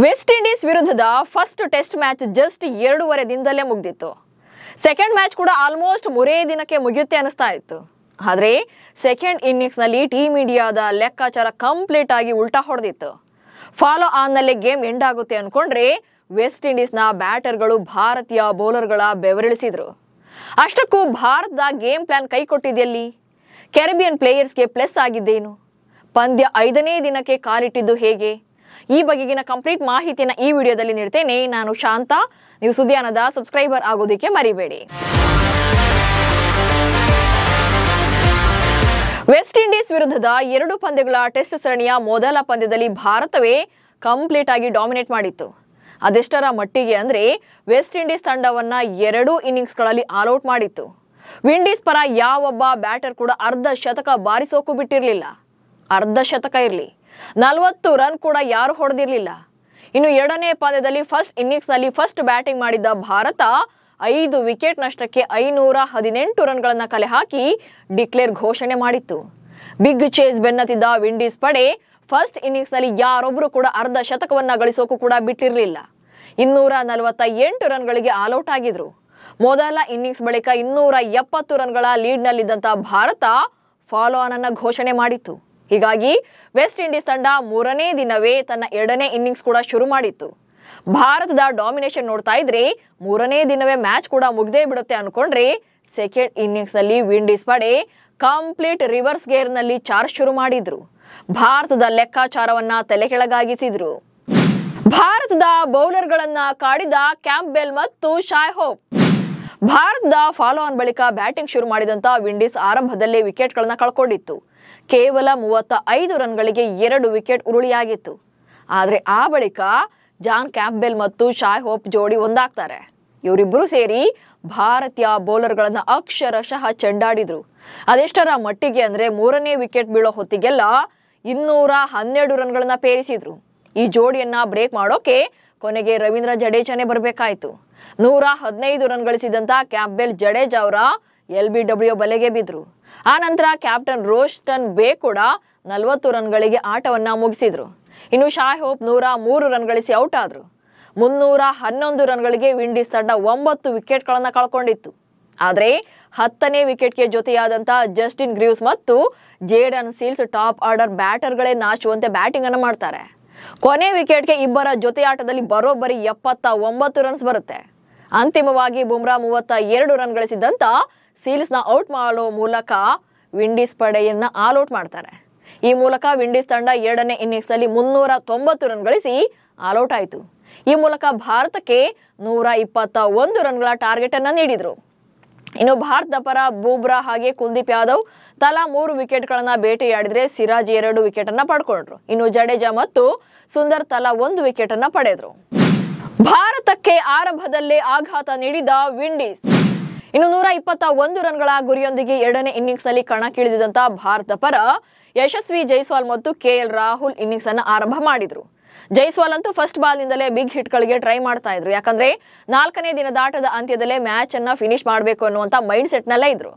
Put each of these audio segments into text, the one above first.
West Indies ವಿರುದ್ಧದ first test match just 2.5 ದಿನದಲ್ಲೇ ಮುಗಿದಿತ್ತು. Second match ಕೂಡ ಆಲ್ಮೋಸ್ಟ್ 3 ದಿನಕ್ಕೆ ಮುಗಿಯುತ್ತೆ ಅನಿಸ್ತಾ ಇತ್ತು. ಆದರೆ ಸೆಕೆಂಡ್ ಇನ್ನಿಂಗ್ಸ್ ನಲ್ಲಿ ಟೀಮ್ ಇಂಡಿಯಾದ ಲೆಕ್ಕಾಚಾರ ಕಂಪ್ಲೀಟ್ ಆಗಿ ಉಲ್ಟಾ ಹೊಡೆದಿತ್ತು. ಫಾಲೋ ಆನ್ ನಲ್ಲಿ ಗೇಮ್ ಎಂಡ್ ಆಗುತ್ತೆ ಅನ್ಕೊಂಡ್ರೆ ವೆಸ್ಟ್ ಇಂಡೀಸ್ ನ ಬ್ಯಾಟರ್ಗಳು ಭಾರತೀಯ ಬೌಲರ್ಗಳ ಬೆವರಿಳಿಸಿದ್ರು. ಅಷ್ಟಕ್ಕೂ ಭಾರತದ ಗೇಮ್ ಪ್ಲಾನ್ ಕೈ ಕೊಟ್ಟಿದೆಯಲ್ಲಿ, ಕೆರಿಬಿಯನ್ ಪ್ಲೇಯರ್ಸ್ಗೆ ಪ್ಲಸ್ ಆಗಿದ್ದೇನು, ಪಂದ್ಯ 5ನೇ ದಿನಕ್ಕೆ ಕಾಲಿಟ್ಟಿದ್ದು ಹೇಗೆ, ಈ ಬಗೆಗಿನ ಕಂಪ್ಲೀಟ್ ಮಾಹಿತಿಯನ್ನು ಈ ವಿಡಿಯೋದಲ್ಲಿ ನೀಡ್ತೇನೆ. ನಾನು ಶಾಂತ. ನೀವು ಸುದ್ದಿಯಾನದ ಸಬ್ಸ್ಕ್ರೈಬರ್ ಆಗೋದಕ್ಕೆ ಮರಿಬೇಡಿ. ವೆಸ್ಟ್ ಇಂಡೀಸ್ ವಿರುದ್ಧದ 2 ಪಂದ್ಯಗಳ ಟೆಸ್ಟ್ ಸರಣಿಯ ಮೊದಲ ಪಂದ್ಯದಲ್ಲಿ ಭಾರತವೇ ಕಂಪ್ಲೀಟ್ ಆಗಿ ಡಾಮಿನೇಟ್ ಮಾಡಿತ್ತು. ಅದೆಷ್ಟರ ಮಟ್ಟಿಗೆ ಅಂದ್ರೆ ವೆಸ್ಟ್ ಇಂಡೀಸ್ ತಂಡವನ್ನ 2 ಇನ್ನಿಂಗ್ಸ್ಗಳಲ್ಲಿ ಆಲ್ಔಟ್ ಮಾಡಿತ್ತು. ವಿಂಡೀಸ್ ಪರ ಯಾವೊಬ್ಬ ಬ್ಯಾಟರ್ ಕೂಡ ಅರ್ಧ ಶತಕ ಬಾರಿಸೋಕು ಬಿಟ್ಟಿರಲಿಲ್ಲ. ಅರ್ಧ ಶತಕ ಇರಲಿ, 40 ರನ್ ಕೂಡ ಯಾರು ಹೊಡೆದಿರಲಿಲ್ಲ. ಇನ್ನು 2ನೇ ಪಂದ್ಯದಲ್ಲಿ ಫಸ್ಟ್ ಇನ್ನಿಂಗ್ಸ್ ನಲ್ಲಿ ಫಸ್ಟ್ ಬ್ಯಾಟಿಂಗ್ ಮಾಡಿದ್ದ ಭಾರತ 5 ವಿಕೆಟ್ ನಷ್ಟಕ್ಕೆ 518 ರನ್ಗಳನ್ನ ಕಲೆ ಹಾಕಿ ಡಿಕ್ಲೇರ್ ಘೋಷಣೆ ಮಾಡಿತ್ತು. ಬಿಗ್ ಚೇಸ್ ಬೆನ್ನತ್ತಿದ್ದ ವಿಂಡೀಸ್ ಪಡೆ ಫಸ್ಟ್ ಇನ್ನಿಂಗ್ಸ್ ನಲ್ಲಿ ಯಾರೊಬ್ರು ಕೂಡ ಅರ್ಧ ಶತಕವನ್ನ ಗಳಿಸೋಕು ಕೂಡ ಬಿಟ್ಟಿರಲಿಲ್ಲ. 248 ರನ್ಗಳಿಗೆ ಆಲ್ಔಟ್ ಆಗಿದ್ರು. ಮೊದಲ ಇನ್ನಿಂಗ್ಸ್ ಬಳಿಕ 270 ರನ್ಗಳ ಲೀಡ್ ನಲ್ಲಿದ್ದಂತ ಭಾರತ ಫಾಲೋ ಆನ್ ಅನ್ನ ಘೋಷಣೆ ಮಾಡಿತ್ತು. ಹೀಗಾಗಿ ವೆಸ್ಟ್ ಇಂಡೀಸ್ ತಂಡ 3ನೇ ದಿನವೇ ತನ್ನ 2ನೇ ಇನ್ನಿಂಗ್ಸ್ ಕೂಡ ಶುರು ಮಾಡಿತ್ತು. ಭಾರತದ ಡಾಮಿನೇಷನ್ ನೋಡ್ತಾ ಇದ್ರೆ 3ನೇ ದಿನವೇ ಮ್ಯಾಚ್ ಕೂಡ ಮುಗ್ದೇ ಬಿಡುತ್ತೆ ಅನ್ಕೊಂಡ್ರೆ ಸೆಕೆಂಡ್ ಇನ್ನಿಂಗ್ಸ್ ನಲ್ಲಿ ವಿಂಡೀಸ್ ಪಡೆ ಕಂಪ್ಲೀಟ್ ರಿವರ್ಸ್ ಗೇರ್ ನಲ್ಲಿ ಚಾರ್ಜ್ ಶುರು ಮಾಡಿದ್ರು. ಭಾರತದ ಲೆಕ್ಕಾಚಾರವನ್ನ ತಲೆಕೆಳಗಾಗಿಸಿದ್ರು. ಭಾರತದ ಬೌಲರ್ಗಳನ್ನ ಕಾಡಿದ ಕ್ಯಾಂಪ್ಬೆಲ್ ಮತ್ತು ಶಾಯ್ ಹೋಪ್. ಭಾರತದ ಫಾಲೋ ಆನ್ ಬಳಿಕ ಬ್ಯಾಟಿಂಗ್ ಶುರು ಮಾಡಿದಂತ ವಿಂಡೀಸ್ ಆರಂಭದಲ್ಲೇ ವಿಕೆಟ್ಗಳನ್ನ ಕಳ್ಕೊಂಡಿತ್ತು. ಕೇವಲ 35 ರನ್ಗಳಿಗೆ 2 ವಿಕೆಟ್ ಉರುಳಿಯಾಗಿತ್ತು. ಆದರೆ ಆ ಬಳಿಕ ಜಾನ್ ಕ್ಯಾಂಪ್ಬೆಲ್ ಮತ್ತು ಶಾಯ್ ಹೋಪ್ ಜೋಡಿ ಒಂದಾಗ್ತಾರೆ. ಇವರಿಬ್ಬರು ಸೇರಿ ಭಾರತೀಯ ಬೌಲರ್ಗಳನ್ನ ಅಕ್ಷರಶಃ ಚೆಂಡಾಡಿದ್ರು. ಅದೆಷ್ಟರ ಮಟ್ಟಿಗೆ ಅಂದ್ರೆ 3ನೇ ವಿಕೆಟ್ ಬೀಳೋ ಹೊತ್ತಿಗೆಲ್ಲ 212 ರನ್ಗಳನ್ನ ಪೇರಿಸಿದ್ರು. ಈ ಜೋಡಿಯನ್ನ ಬ್ರೇಕ್ ಮಾಡೋಕೆ ಕೊನೆಗೆ ರವೀಂದ್ರ ಜಡೇಜಾನೇ ಬರಬೇಕಾಯ್ತು. 115 ರನ್ ಗಳಿಸಿದಂತ ಕ್ಯಾಂಪ್ಬೆಲ್ ಜಡೇಜಾ ಅವರ LBW ಬಲೆಗೆ ಬಿದ್ರು. ಆ ನಂತರ ಕ್ಯಾಪ್ಟನ್ ರೋಸ್ಟನ್ ಬೇ ಕೂಡ 40 ರನ್ಗಳಿಗೆ ಆಟವನ್ನ ಮುಗಿಸಿದ್ರು. ಇನ್ನು ಶಾಯ್ ಹೋಪ್ 103 ರನ್ ಗಳಿಸಿ ಔಟ್ ಆದ್ರು. 311 ರನ್ಗಳಿಗೆ ವಿಂಡೀಸ್ ತಂಡ 9 ವಿಕೆಟ್ಗಳನ್ನ ಕಳ್ಕೊಂಡಿತ್ತು. ಆದ್ರೆ 10ನೇ ವಿಕೆಟ್ಗೆ ಜೊತೆಯಾದಂತ ಜಸ್ಟಿನ್ ಗ್ರೀವ್ಸ್ ಮತ್ತು ಜೇಡನ್ ಸೀಲ್ಸ್ ಟಾಪ್ ಆರ್ಡರ್ ಬ್ಯಾಟರ್ಗಳೇ ನಾಚುವಂತೆ ಬ್ಯಾಟಿಂಗ್ ಅನ್ನು ಮಾಡ್ತಾರೆ. ಕೊನೆ ವಿಕೆಟ್ಗೆ ಇಬ್ಬರ ಜೊತೆಯಾಟದಲ್ಲಿ ಬರೋಬ್ಬರಿ 79 ರನ್ಸ್ ಬರುತ್ತೆ. ಅಂತಿಮವಾಗಿ ಬುಮ್ರಾ 32 ರನ್ ಗಳಿಸಿದಂತ ಸೀಲ್ಸ್ ನ ಔಟ್ ಮಾಡೋ ಮೂಲಕ ವಿಂಡೀಸ್ ಪಡೆಯನ್ನ ಆಲ್ಔಟ್ ಮಾಡ್ತಾರೆ. ಈ ಮೂಲಕ ವಿಂಡೀಸ್ ತಂಡ 2ನೇ ಇನ್ನಿಂಗ್ಸ್ ನಲ್ಲಿ 390 ರನ್ ಗಳಿಸಿ ಆಲ್ಔಟ್ ಆಯಿತು. ಈ ಮೂಲಕ ಭಾರತಕ್ಕೆ 121 ರನ್ಗಳ ಟಾರ್ಗೆಟ್ ಅನ್ನ ನೀಡಿದ್ರು. ಇನ್ನು ಭಾರತದ ಪರ ಬೂಮ್ರಾ ಹಾಗೆ ಕುಲ್ದೀಪ್ ಯಾದವ್ ತಲಾ 3 ವಿಕೆಟ್ಗಳನ್ನ ಬೇಟೆಯಾಡಿದ್ರೆ ಸಿರಾಜ್ 2 ವಿಕೆಟ್ ಅನ್ನ ಪಡ್ಕೊಂಡ್ರು. ಇನ್ನು ಜಡೇಜಾ ಮತ್ತು ಸುಂದರ್ ತಲಾ 1 ವಿಕೆಟ್ ಅನ್ನ ಪಡೆದ್ರು. ಭಾರತಕ್ಕೆ ಆರಂಭದಲ್ಲೇ ಆಘಾತ ನೀಡಿದ ವಿಂಡೀಸ್. ಇನ್ನು 121 ರನ್ಗಳ ಗುರಿಯೊಂದಿಗೆ 2ನೇ ಇನ್ನಿಂಗ್ಸ್ ನಲ್ಲಿ ಕಣಕ್ಕಿಳಿದಿದ್ದಂತ ಭಾರತ ಪರ ಯಶಸ್ವಿ ಜೈಸ್ವಾಲ್ ಮತ್ತು KL ರಾಹುಲ್ ಇನ್ನಿಂಗ್ಸ್ ಅನ್ನ ಆರಂಭ ಮಾಡಿದ್ರು. ಜೈಸ್ವಾಲ್ ಅಂತೂ ಫಸ್ಟ್ ಬಾಲ್ ನಿಂದಲೇ ಬಿಗ್ ಹಿಟ್ ಗಳಿಗೆ ಟ್ರೈ ಮಾಡ್ತಾ ಇದ್ರು. ಯಾಕಂದ್ರೆ 4ನೇ ದಿನದಾಟದ ಅಂತ್ಯದಲ್ಲೇ ಮ್ಯಾಚ್ ಅನ್ನ ಫಿನಿಶ್ ಮಾಡಬೇಕು ಅನ್ನುವಂತ ಮೈಂಡ್ ಸೆಟ್ ನಲ್ಲೇ ಇದ್ರು.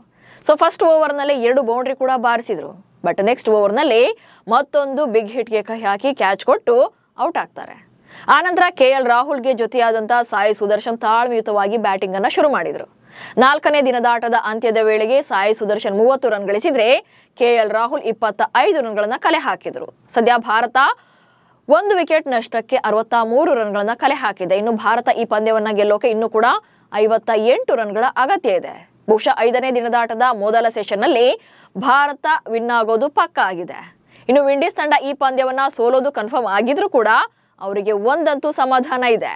ಸೊ ಫಸ್ಟ್ ಓವರ್ ನಲ್ಲಿ 2 ಬೌಂಡ್ರಿ ಕೂಡ ಬಾರಿಸಿದ್ರು. ಬಟ್ ನೆಕ್ಸ್ಟ್ ಓವರ್ ನಲ್ಲಿ ಮತ್ತೊಂದು ಬಿಗ್ ಹಿಟ್ ಗೆ ಕೈ ಹಾಕಿ ಕ್ಯಾಚ್ ಕೊಟ್ಟು ಔಟ್ ಆಗ್ತಾರೆ. ಆನಂತರ KL ರಾಹುಲ್ಗೆ ಜೊತೆಯಾದಂತ ಸಾಯಿ ಸುದರ್ಶನ್ ತಾಳ್ಮೆಯುತವಾಗಿ ಬ್ಯಾಟಿಂಗ್ ಅನ್ನ ಶುರು ಮಾಡಿದ್ರು. 4ನೇ ದಿನದಾಟದ ಅಂತ್ಯದ ವೇಳೆಗೆ ಸಾಯಿ ಸುದರ್ಶನ್ 30 ರನ್ ಗಳಿಸಿದ್ರೆ KL ರಾಹುಲ್ 25 ರನ್ಗಳನ್ನ ಕಲೆ ಹಾಕಿದ್ರು. ಸದ್ಯ ಭಾರತ 1 ವಿಕೆಟ್ ನಷ್ಟಕ್ಕೆ 63 ರನ್ಗಳನ್ನ ಕಲೆ ಹಾಕಿದೆ. ಇನ್ನು ಭಾರತ ಈ ಪಂದ್ಯವನ್ನ ಗೆಲ್ಲೋಕೆ ಇನ್ನೂ ಕೂಡ 58 ರನ್ಗಳ ಅಗತ್ಯ ಇದೆ. ಬಹುಶಃ 5ನೇ ದಿನದಾಟದ ಮೊದಲ ಸೆಷನ್ ನಲ್ಲಿ ಭಾರತ ವಿನ್ ಆಗೋದು ಪಕ್ಕಾ ಆಗಿದೆ. ಇನ್ನು ವಿಂಡೀಸ್ ತಂಡ ಈ ಪಂದ್ಯವನ್ನ ಸೋಲೋದು ಕನ್ಫರ್ಮ್ ಆಗಿದ್ರು ಕೂಡ ಅವರಿಗೆ ಒಂದಂತೂ ಸಮಾಧಾನ ಇದೆ.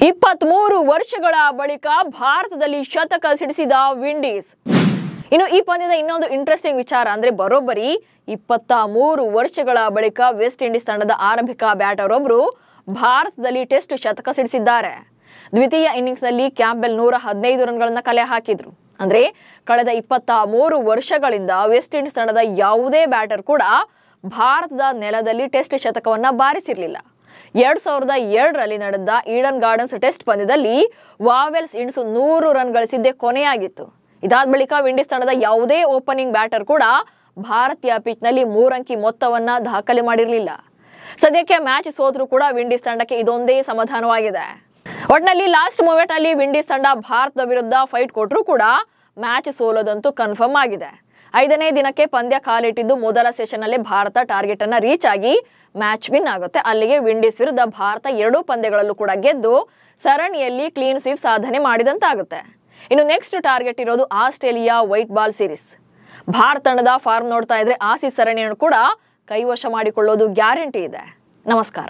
23 ವರ್ಷಗಳ ಬಳಿಕ ಭಾರತದಲ್ಲಿ ಶತಕ ಸಿಡಿಸಿದ ವಿಂಡೀಸ್. ಇನ್ನು ಈ ಪಂದ್ಯದ ಇನ್ನೊಂದು ಇಂಟ್ರೆಸ್ಟಿಂಗ್ ವಿಚಾರ ಅಂದ್ರೆ ಬರೋಬ್ಬರಿ 23 ವರ್ಷಗಳ ಬಳಿಕ ವೆಸ್ಟ್ ಇಂಡೀಸ್ ತಂಡದ ಆರಂಭಿಕ ಬ್ಯಾಟರ್ ಒಬ್ರು ಭಾರತದಲ್ಲಿ ಟೆಸ್ಟ್ ಶತಕ ಸಿಡಿಸಿದ್ದಾರೆ. ದ್ವಿತೀಯ ಇನ್ನಿಂಗ್ಸ್ ನಲ್ಲಿ ಕ್ಯಾಂಪ್ಬೆಲ್ 115 ರನ್ಗಳನ್ನ ಕಲೆ ಹಾಕಿದ್ರು. ಅಂದ್ರೆ ಕಳೆದ 23 ವರ್ಷಗಳಿಂದ ವೆಸ್ಟ್ ಇಂಡೀಸ್ ತಂಡದ ಯಾವುದೇ ಬ್ಯಾಟರ್ ಕೂಡ ಭಾರತದ ನೆಲದಲ್ಲಿ ಟೆಸ್ಟ್ ಶತಕವನ್ನ ಬಾರಿಸಿರ್ಲಿಲ್ಲ. 2002ರಲ್ಲಿ ನಡೆದ ಈಡನ್ ಗಾರ್ಡನ್ಸ್ ಟೆಸ್ಟ್ ಪಂದ್ಯದಲ್ಲಿ ವಾವೆಲ್ಸ್ ಇನ್ಸು 100 ರನ್ ಗಳಿಸಿದ್ದೇ ಕೊನೆಯಾಗಿತ್ತು. ಇದಾದ ಬಳಿಕ ವಿಂಡೀಸ್ ತಂಡದ ಯಾವುದೇ ಓಪನಿಂಗ್ ಬ್ಯಾಟರ್ ಕೂಡ ಭಾರತೀಯ ಪಿಚ್ ನಲ್ಲಿ 3 ಅಂಕಿ ಮೊತ್ತವನ್ನ ದಾಖಲೆ ಮಾಡಿರಲಿಲ್ಲ. ಸದ್ಯಕ್ಕೆ ಮ್ಯಾಚ್ ಸೋತ್ರೂ ಕೂಡ ವಿಂಡೀಸ್ ತಂಡಕ್ಕೆ ಇದೊಂದೇ ಸಮಾಧಾನವಾಗಿದೆ. ಒಟ್ನಲ್ಲಿ ಲಾಸ್ಟ್ ಮೂಮೆಂಟ್ ನಲ್ಲಿ ವಿಂಡೀಸ್ ತಂಡ ಭಾರತದ ವಿರುದ್ಧ ಫೈಟ್ ಕೊಟ್ಟರೂ ಕೂಡ ಮ್ಯಾಚ್ ಸೋಲೋದಂತೂ ಕನ್ಫರ್ಮ್ ಆಗಿದೆ. 5ನೇ ದಿನಕ್ಕೆ ಪಂದ್ಯ ಕಾಲಿಟ್ಟಿದ್ದು ಮೊದಲ ಸೆಷನ್ ನಲ್ಲಿ ಭಾರತ ಟಾರ್ಗೆಟ್ ಅನ್ನ ರೀಚ್ ಆಗಿ ಮ್ಯಾಚ್ ವಿನ್ ಆಗುತ್ತೆ. ಅಲ್ಲಿಗೆ ವಿಂಡೀಸ್ ವಿರುದ್ಧ ಭಾರತ 2 ಪಂದ್ಯಗಳಲ್ಲೂ ಕೂಡ ಗೆದ್ದು ಸರಣಿಯಲ್ಲಿ ಕ್ಲೀನ್ ಸ್ವೀಪ್ ಸಾಧನೆ ಮಾಡಿದಂತಾಗುತ್ತೆ. ಇನ್ನು ನೆಕ್ಸ್ಟ್ ಟಾರ್ಗೆಟ್ ಇರೋದು Australia white ball series. Bharat ತಂಡದ ಫಾರ್ಮ್ ನೋಡ್ತಾ ಇದ್ರೆ ಆಸೀಸ್ ಸರಣಿಯನ್ನು ಕೂಡ ಕೈವಶ ಮಾಡಿಕೊಳ್ಳೋದು ಗ್ಯಾರಂಟಿ ಇದೆ. ನಮಸ್ಕಾರ.